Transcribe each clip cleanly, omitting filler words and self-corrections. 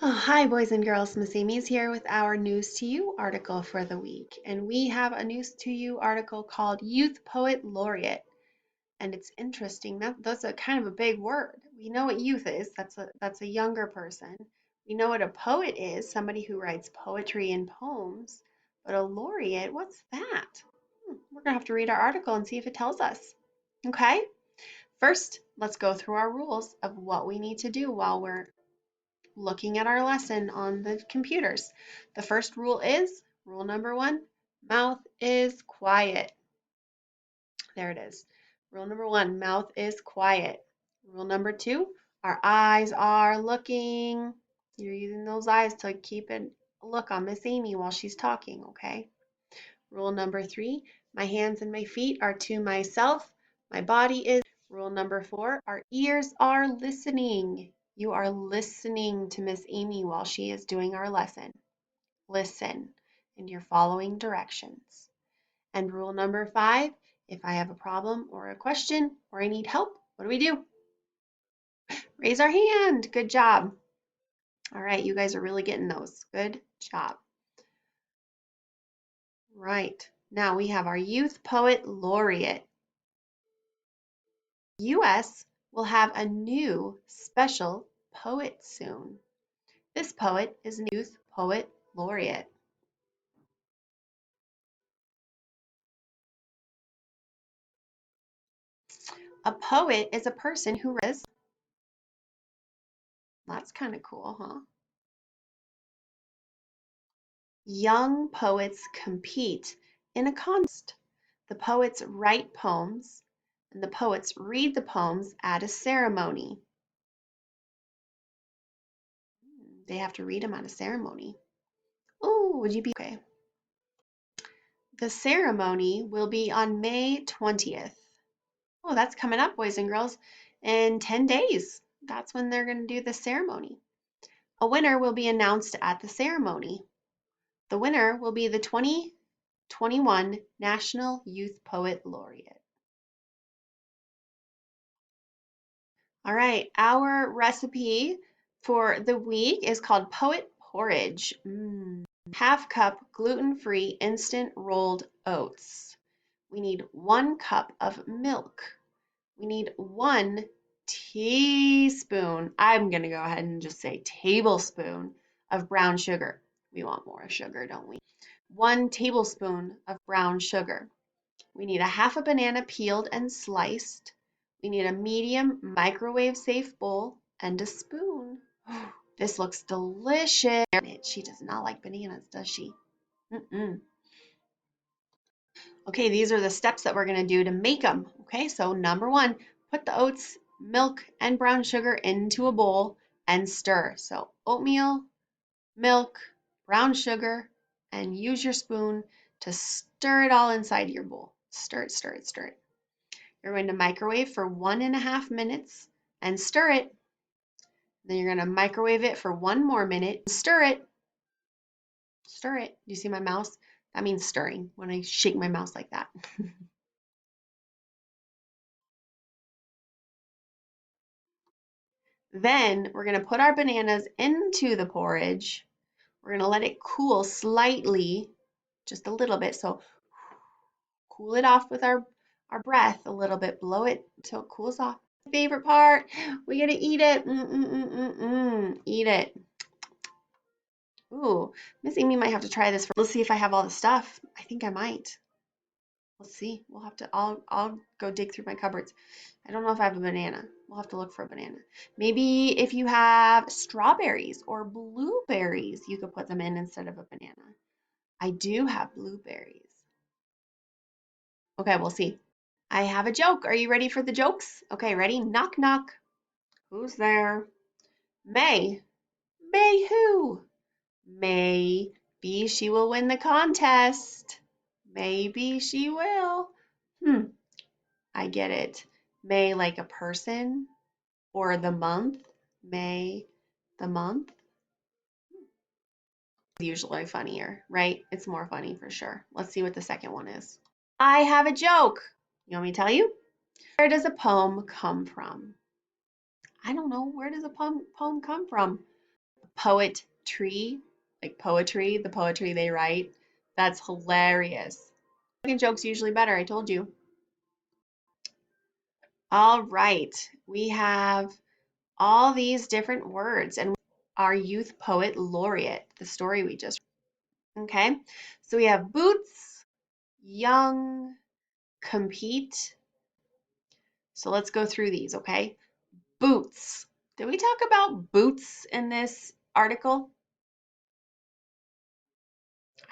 Oh, hi, boys and girls. Miss Amy's here with our News to You article for the week. And we have a News to You article called Youth Poet Laureate. And it's interesting. That's a kind of a big word. We know what youth is. That's a younger person. We know what a poet is, somebody who writes poetry and poems. But a laureate, what's that? We're gonna have to read our article and see if it tells us. Okay? First, let's go through our rules of what we need to do while we're looking at our lesson on the computers. The first rule is rule number one, mouth is quiet. There it is. Rule number one, mouth is quiet. Rule number two, our eyes are looking. You're using those eyes to keep a look on Miss Amy while she's talking, okay? Rule number three, my hands and my feet are to myself. My body is. Rule number four, our ears are listening. You are listening to Miss Amy while she is doing our lesson. Listen, and you're following directions. And rule number five, if I have a problem or a question or I need help, what do? Raise our hand. Good job. All right, you guys are really getting those. Good job. Right, now we have our Youth Poet Laureate. US will have a new special poet soon. This poet is a Youth Poet Laureate. A poet is a person who is. That's kind of cool, huh? Young poets compete in a contest. The poets write poems, and the poets read the poems at a ceremony. They have to read them at a ceremony. Oh, would you be okay? The ceremony will be on May 20th. Oh, that's coming up, boys and girls, in 10 days. That's when they're going to do the ceremony. A winner will be announced at the ceremony. The winner will be the 2021 National Youth Poet Laureate. All right, our recipe for the week is called Poet Porridge. Half cup gluten-free instant rolled oats. We need 1 cup of milk. We need 1 teaspoon, I'm going to go ahead and just say tablespoon of brown sugar. We want more sugar, don't we? 1 tablespoon of brown sugar. We need a half a banana peeled and sliced. We need a medium microwave safe bowl and a spoon. This looks delicious. She does not like bananas, does she? Mm-mm. Okay, these are the steps that we're going to do to make them. Okay, so number one, put the oats, milk, and brown sugar into a bowl and stir. So oatmeal, milk, brown sugar, and use your spoon to stir it all inside your bowl. Stir it, stir it, stir it. You're going to microwave for 1.5 minutes and stir it. Then you're going to microwave it for 1 more minute. Stir it. Stir it. Do you see my mouse? That means stirring when I shake my mouse like that. Then we're going to put our bananas into the porridge. We're going to let it cool slightly, just a little bit. So cool it off with our breath a little bit. Blow it until it cools off. Favorite part, we get to eat it. Eat it. Ooh, Miss Amy might have to try this. Let's see if I have all the stuff. I think I might. Let's see. We'll have to. I'll go dig through my cupboards. I don't know if I have a banana. We'll have to look for a banana. Maybe if you have strawberries or blueberries, you could put them in instead of a banana. I do have blueberries. Okay, we'll see. I have a joke. Are you ready for the jokes? Okay, ready? Knock, knock. Who's there? May. May who? Maybe she will win the contest. Maybe she will. I get it. May like a person or the month. May, the month. Usually funnier, right? It's more funny for sure. Let's see what the second one is. I have a joke. You want me to tell you? Where does a poem come from? I don't know. Where does a poem come from? poetry, like poetry, the poetry they write. That's hilarious. Second joke's usually better, I told you. All right, we have all these different words and our youth poet laureate, the story we just, okay? So we have boots, young, compete. So let's go through these, okay? Boots. Did we talk about boots in this article?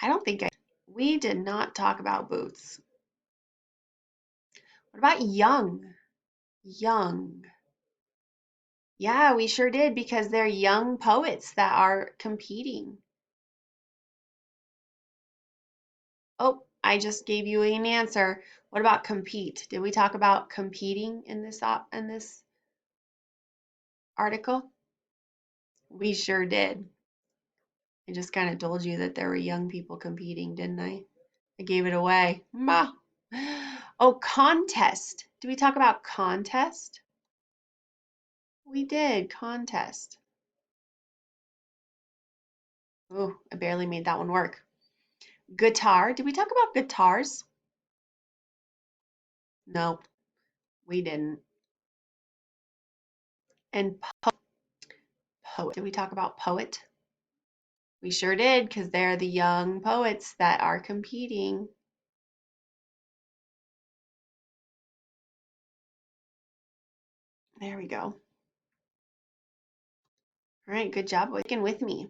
I don't think we did not talk about boots. What about young? Young. Yeah, we sure did because they're young poets that are competing. Oh, I just gave you an answer. What about compete? Did we talk about competing in this article? We sure did. I just kind of told you that there were young people competing, didn't I? I gave it away. Ma. Oh, contest. Did we talk about contest? We did, contest. Oh, I barely made that one work. Guitar. Did we talk about guitars? No, we didn't. And poet. Did we talk about poet? We sure did, because they're the young poets that are competing. There we go. All right, good job working with me.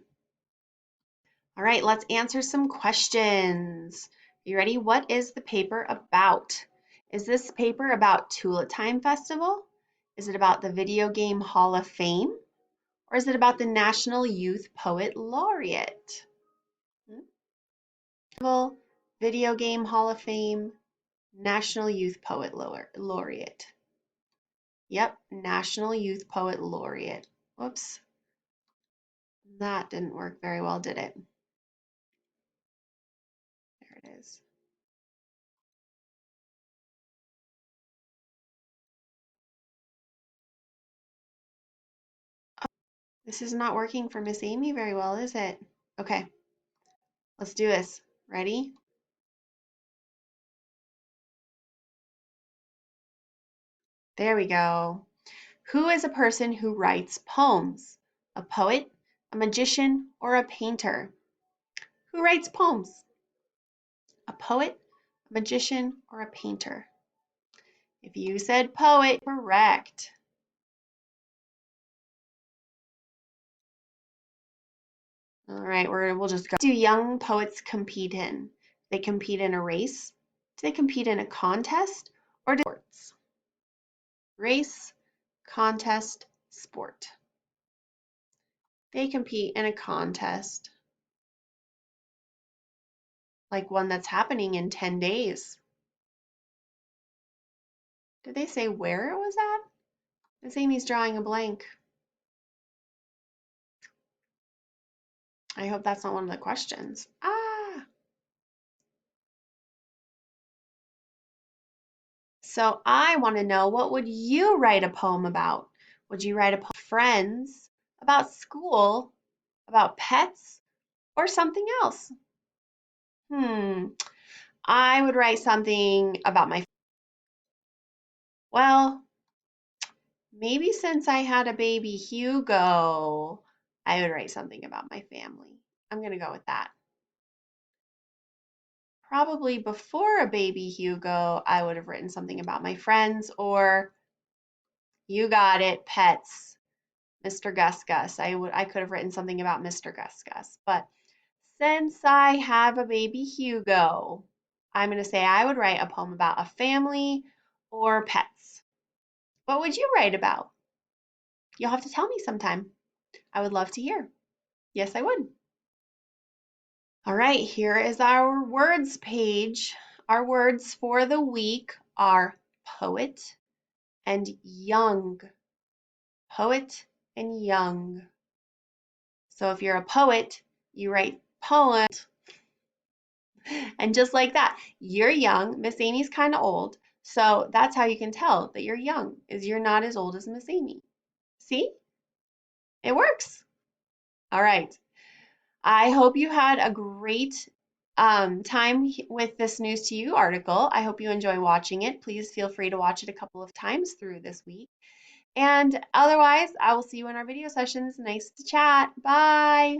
All right, let's answer some questions. Are you ready? What is the paper about? Is this paper about Tulip Time Festival? Is it about the Video Game Hall of Fame? Or is it about the National Youth Poet Laureate? Video Game Hall of Fame, National Youth Poet Laureate. Yep, National Youth Poet Laureate. Whoops, that didn't work very well, did it? There it is. This is not working for Miss Amy very well, is it? Okay, let's do this. Ready? There we go. Who is a person who writes poems? A poet, a magician, or a painter? Who writes poems? A poet, a magician, or a painter? If you said poet, correct. All right, we'll just go. What do young poets compete in? They compete in a race? Do they compete in a contest? Or do sports? Race, contest, sport. They compete in a contest, like one that's happening in 10 days. Did they say where it was at? Miss Amy's drawing a blank. I hope that's not one of the questions. Ah! So I want to know, what would you write a poem about? Would you write a poem about friends, about school, about pets, or something else? I would write something about my, well, maybe since I had a baby Hugo, I would write something about my family. I'm going to go with that. Probably before a baby Hugo, I would have written something about my friends, or you got it, pets. Mr. Gus Gus. I could have written something about Mr. Gus Gus, but since I have a baby Hugo, I'm going to say I would write a poem about a family or pets. What would you write about? You'll have to tell me sometime. I would love to hear. Yes, I would. All right, here is our words page. Our words for the week are poet and young. Poet and young. So if you're a poet, you write poems. And just like that, you're young. Miss Amy's kind of old. So that's how you can tell that you're young, is you're not as old as Miss Amy. See? It works. All right. I hope you had a great time with this News to You article. I hope you enjoy watching it. Please feel free to watch it a couple of times through this week. And otherwise, I will see you in our video sessions. Nice to chat. Bye.